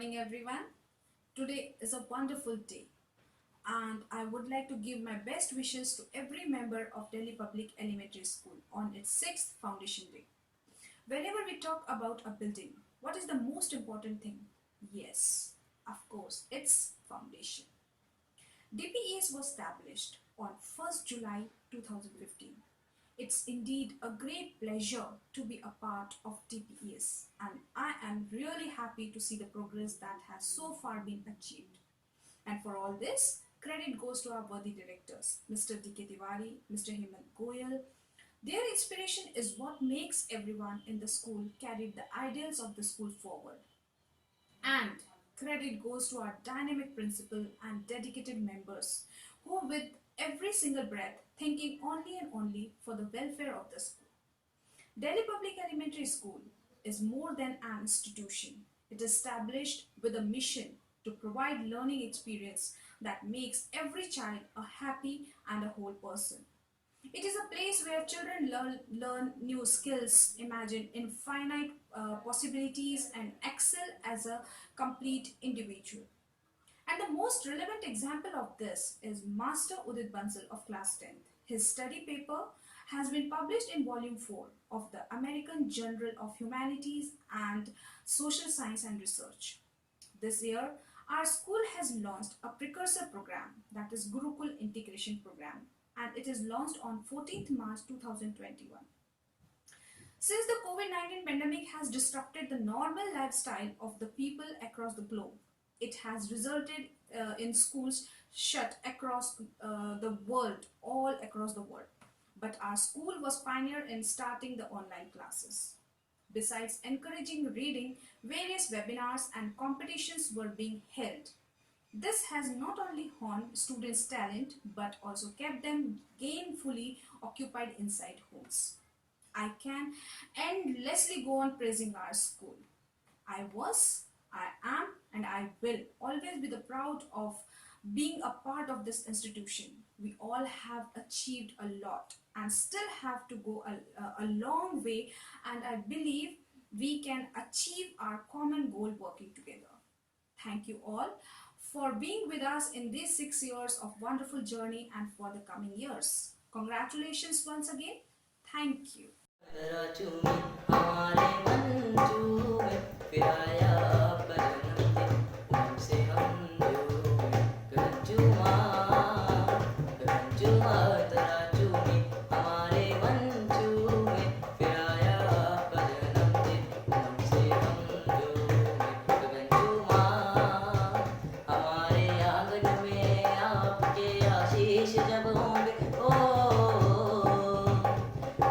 morning, everyone. Today is a wonderful day, and I would like to give my best wishes to every member of Delhi Public Elementary School on its 6th Foundation Day. Whenever we talk about a building, what is the most important thing? Yes, of course, it's foundation. DPES was established on 1st July 2015. It's indeed a great pleasure to be a part of DPES, and I am really happy to see the progress that has so far been achieved. And for all this, credit goes to our worthy directors, Mr. D.K. Tiwari, Mr. Hemant Goyal. Their inspiration is what makes everyone in the school carry the ideals of the school forward. And credit goes to our dynamic principal and dedicated members who, with every single breath, thinking only and only for the welfare of the school. Delhi Public Elementary School is more than an institution. It is established with a mission to provide learning experience that makes every child a happy and a whole person. It is a place where children learn new skills, imagine infinite possibilities, and excel as a complete individual. And the most relevant example of this is Master Udit Bansal of class 10th. His study paper has been published in volume 4 of the American Journal of Humanities and Social Science and Research. This year, our school has launched a precursor program, that is Gurukul Integration Program, and it is launched on 14th March 2021. Since the COVID-19 pandemic has disrupted the normal lifestyle of the people across the globe, it has resulted in schools shut across the world, all across the world. But our school was pioneer in starting the online classes. Besides encouraging reading, various webinars and competitions were being held. This has not only honed students' talent but also kept them gainfully occupied inside homes. I can endlessly go on praising our school. I was, I am, and I will always be the proud of being a part of this institution. We all have achieved a lot and still have to go a long way, and I believe we can achieve our common goal working together. Thank you all for being with us in these 6 years of wonderful journey and for the coming years. Congratulations once again. Thank you. जरा चूमी हमारे मंजू में फिर आया बदनम दे उनसे हम झूमे गंजुमा जरा चूमी हमारे मंजू में फिर आया बदनम दे उनसे हम झूमे गंजुमा हमारे आंगन में आपके आशीष जब होंगे ओ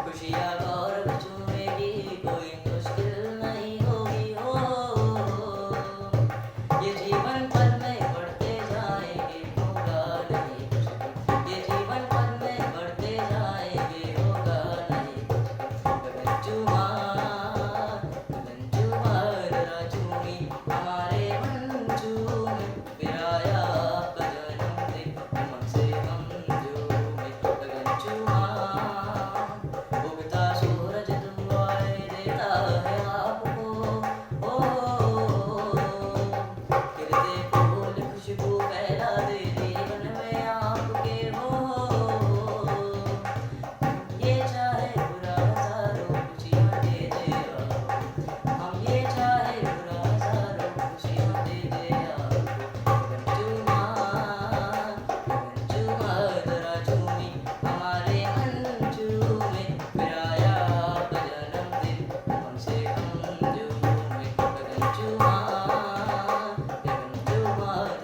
खुशियाँ गौरव चूमेगी कोई मुश्किल नहीं होगी हो ये जीवन पल में बढ़ते जाएंगे होगा नहीं कुछ कम ये जीवन पल में बढ़ते जाएंगे होगा नहीं कुछ कम गगन जरा चूमी हमारे मंजू में फिर आया आपका जन्म दिन हमसे हम झूमे गगन उगता सूरज दुआएं देता है आपको ओ खिलते फूल खुशबू फैला दे जीवन में आपके हो ये चाहे बुरा हजारों खुशियाँ दे दे आपको हम ये चाहे बुरा हजारों खुशियाँ दे दे आपको गंजुमा जरा चूमी हमारे मंजू में फिर आया आपका जन्मदिन हमसे हम झूमे गंजुमा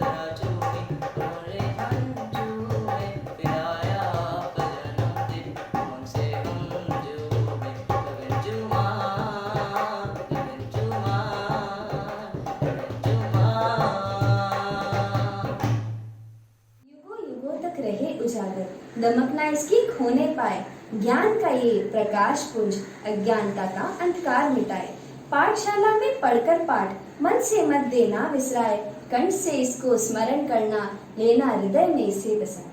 जरा चूमी हमारे मंजू में फिर आया आपका जन्मदिन हमसे हम झूमे गंजुमा युगों युगों तक रहे उजागर, दमकना इसकी खोने पाए। ज्ञान का ये प्रकाश पुंज अज्ञानता का अंधकार मिटाए। पाठशाला में पढ़कर पाठ मन से मत देना विसराए। कंठ से इसको स्मरण करना, लेना हृदय में इसे बसाए।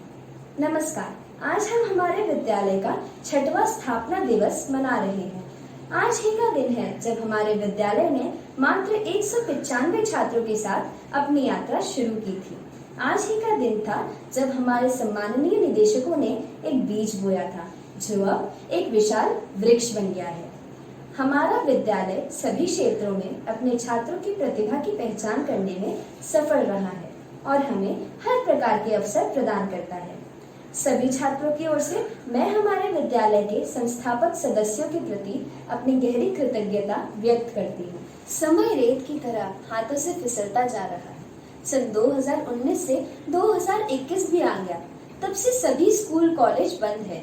नमस्कार, आज हम हमारे विद्यालय का 6वां स्थापना दिवस मना रहे हैं। आज ही का दिन है जब हमारे विद्यालय ने मात्र 195 छात्रों के साथ अपनी यात्रा शुरू की थी। आज ही का दिन था जब हमारे सम्माननीय निदेशकों ने एक बीज बोया था, जो अब एक विशाल वृक्ष बन गया है। हमारा विद्यालय सभी क्षेत्रों में अपने छात्रों की प्रतिभा की पहचान करने में सफल रहा है और हमें हर प्रकार के अवसर प्रदान करता है। सभी छात्रों की ओर से मैं हमारे विद्यालय के संस्थापक सदस्यों के प्रति अपनी गहरी कृतज्ञता व्यक्त करती हूँ। समय रेत की तरह हाथों से फिसलता जा रहा है। सन 2019 से 2021 भी आ गया। तब से सभी स्कूल कॉलेज बंद है,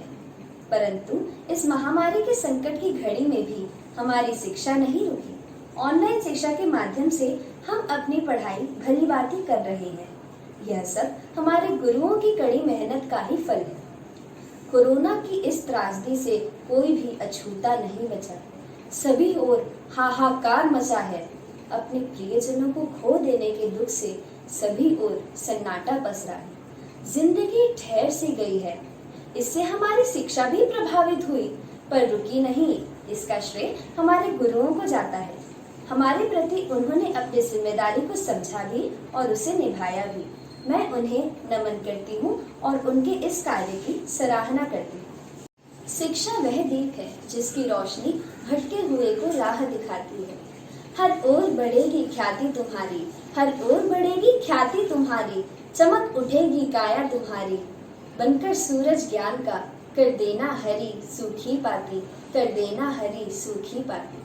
परंतु इस महामारी के संकट की घड़ी में भी हमारी शिक्षा नहीं रुकी। ऑनलाइन शिक्षा के माध्यम से हम अपनी पढ़ाई भली भांति कर रहे हैं। यह सब हमारे गुरुओं की कड़ी मेहनत का ही फल है। कोरोना की इस त्रासदी से कोई भी अछूता नहीं बचा। सभी ओर हाहाकार मचा है। अपने प्रियजनों को खो देने के दुख से सभी ओर सन्नाटा पसरा है। जिंदगी ठहर सी गई है। इससे हमारी शिक्षा भी प्रभावित हुई, पर रुकी नहीं। इसका श्रेय हमारे गुरुओं को जाता है। हमारे प्रति उन्होंने अपनी जिम्मेदारी को समझा भी और उसे निभाया भी। मैं उन्हें नमन करती हूँ और उनके इस कार्य की सराहना करती हूँ। शिक्षा वह दीप है जिसकी रोशनी भटके हुए को राह दिखाती है। हर ओर बढ़ेगी ख्याति तुम्हारी, हर ओर बढ़ेगी ख्याति तुम्हारी, चमक उठेगी काया तुम्हारी। बनकर सूरज ज्ञान का कर देना हरी सूखी पाती, कर देना हरी सूखी पाती।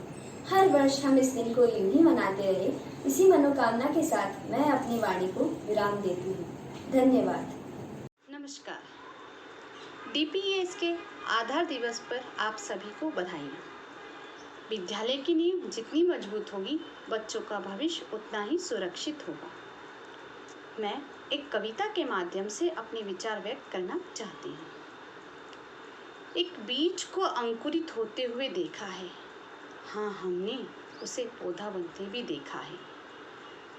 हर वर्ष हम इस दिन को यूं ही मनाते रहे। इसी मनोकामना के साथ मैं अपनी वाणी को विराम देती हूँ। धन्यवाद। नमस्कार। DPES के आधार दिवस पर आप सभी को बधाइयाँ। विद्यालय की नींव जितनी मजबूत होगी, बच्चों का भविष्य उतना ही सुरक्षित होगा। मैं एक कविता के माध्यम से अपने विचार व्यक्त करना चाहती हूँ। एक बीज को अंकुरित होते हुए देखा है, हाँ हमने उसे पौधा बनते भी देखा है।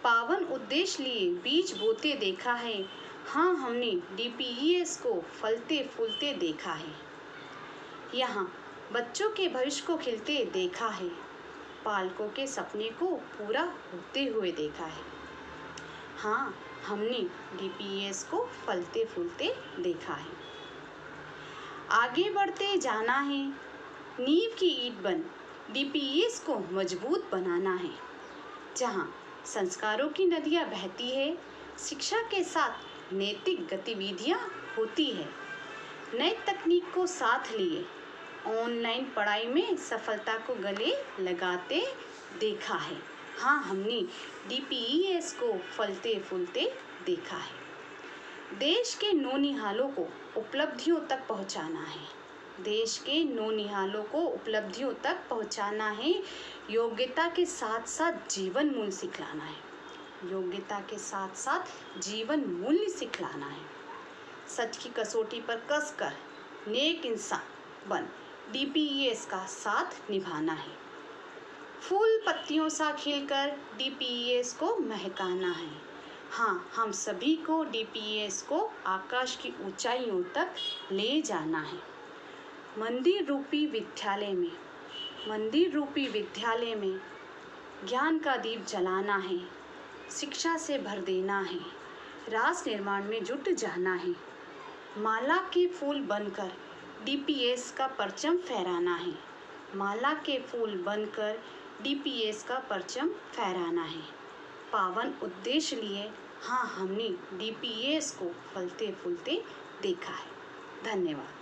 पावन उद्देश्य लिए बीज बोते देखा है, हाँ हमने DPES को फलते फूलते देखा है। यहाँ बच्चों के भविष्य को खिलते देखा है, पालकों के सपने को पूरा होते हुए देखा है। हाँ हमने DPES को फलते फूलते देखा है। आगे बढ़ते जाना है, नींव की ईंट बन DPES को मजबूत बनाना है। जहाँ संस्कारों की नदियाँ बहती है, शिक्षा के साथ नैतिक गतिविधियाँ होती है। नई तकनीक को साथ लिए ऑनलाइन पढ़ाई में सफलता को गले लगाते देखा है। हाँ हमने DPES को फलते फूलते देखा है। देश के नौनिहालों को उपलब्धियों तक पहुँचाना है। देश के नौनिहालों को उपलब्धियों तक पहुंचाना है। योग्यता के साथ साथ जीवन मूल्य सिखलाना है। योग्यता के साथ साथ जीवन मूल्य सिखलाना है। सच की कसौटी पर कसकर नेक इंसान बन DPES का साथ निभाना है। फूल पत्तियों सा खिलकर DPES को महकाना है। हाँ हम सभी को DPES को आकाश की ऊंचाइयों तक ले जाना है। मंदिर रूपी विद्यालय में ज्ञान का दीप जलाना है। शिक्षा से भर देना है। राष्ट्र निर्माण में जुट जाना है। माला के फूल बनकर DPES का परचम फहराना है। माला के फूल बनकर DPES का परचम फहराना है। पावन उद्देश्य लिए हाँ हमने DPES को फलते फूलते देखा है। धन्यवाद।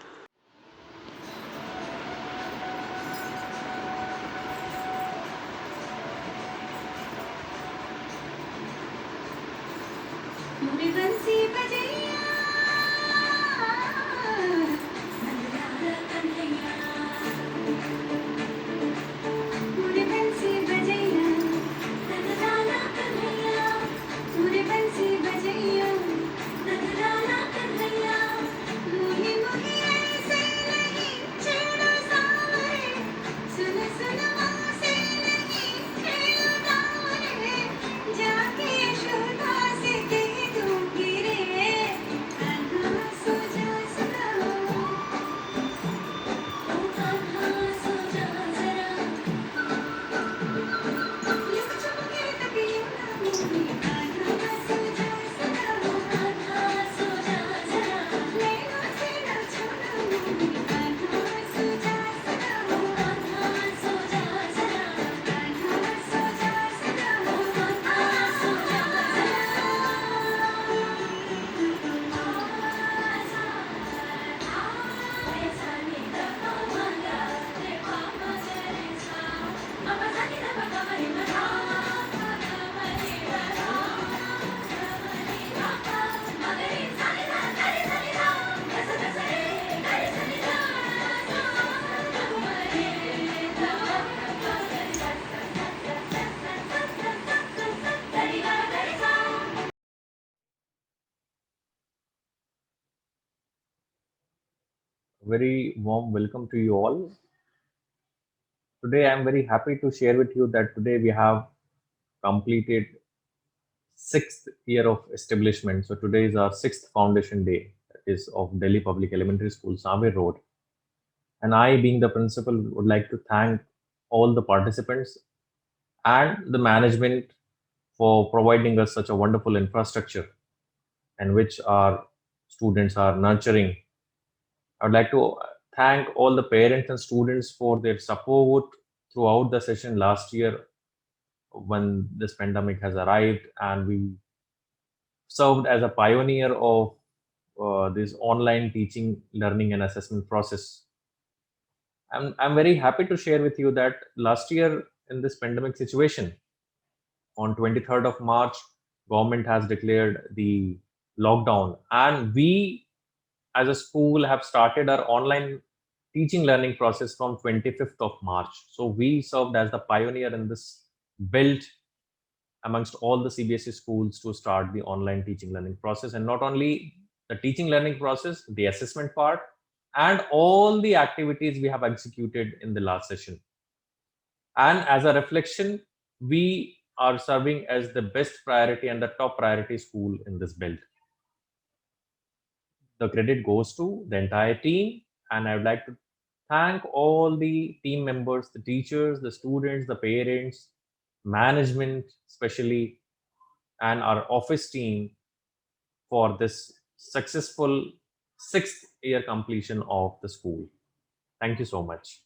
मुझे बंसी बजैया, नंदलाला कन्हैया। मुझे बंसी बजैया, नंदलाला कन्हैया। मुझे बंसी बजैया, नंदलाला कन्हैया। मुझे मुझे ऐसे नहीं छेड़ो सावरे, सुन सुन से नहीं खेलो दावरे। जाके यशोदा से कह दूंगी रे very warm welcome to you all. Today, I'm very happy to share with you that today we have completed sixth year of establishment. So today is our sixth foundation day, that is of Delhi Public Elementary School, Samer Road. And I, being the principal, would like to thank all the participants and the management for providing us such a wonderful infrastructure and which our students are nurturing. I would like to thank all the parents and students for their support throughout the session last year when this pandemic has arrived, and we served as a pioneer of this online teaching, learning, and assessment process. I'm very happy to share with you that last year in this pandemic situation, on 23rd of March, government has declared the lockdown, and we as a school have started our online teaching learning process from 25th of March. So we served as the pioneer in this build amongst all the CBSE schools to start the online teaching learning process. And not only the teaching learning process, the assessment part, and all the activities we have executed in the last session. And as a reflection, we are serving as the best priority and the top priority school in this build. The credit goes to the entire team, and I would like to thank all the team members, the teachers, the students, the parents, management, especially, and our office team for this successful sixth year completion of the school. Thank you so much.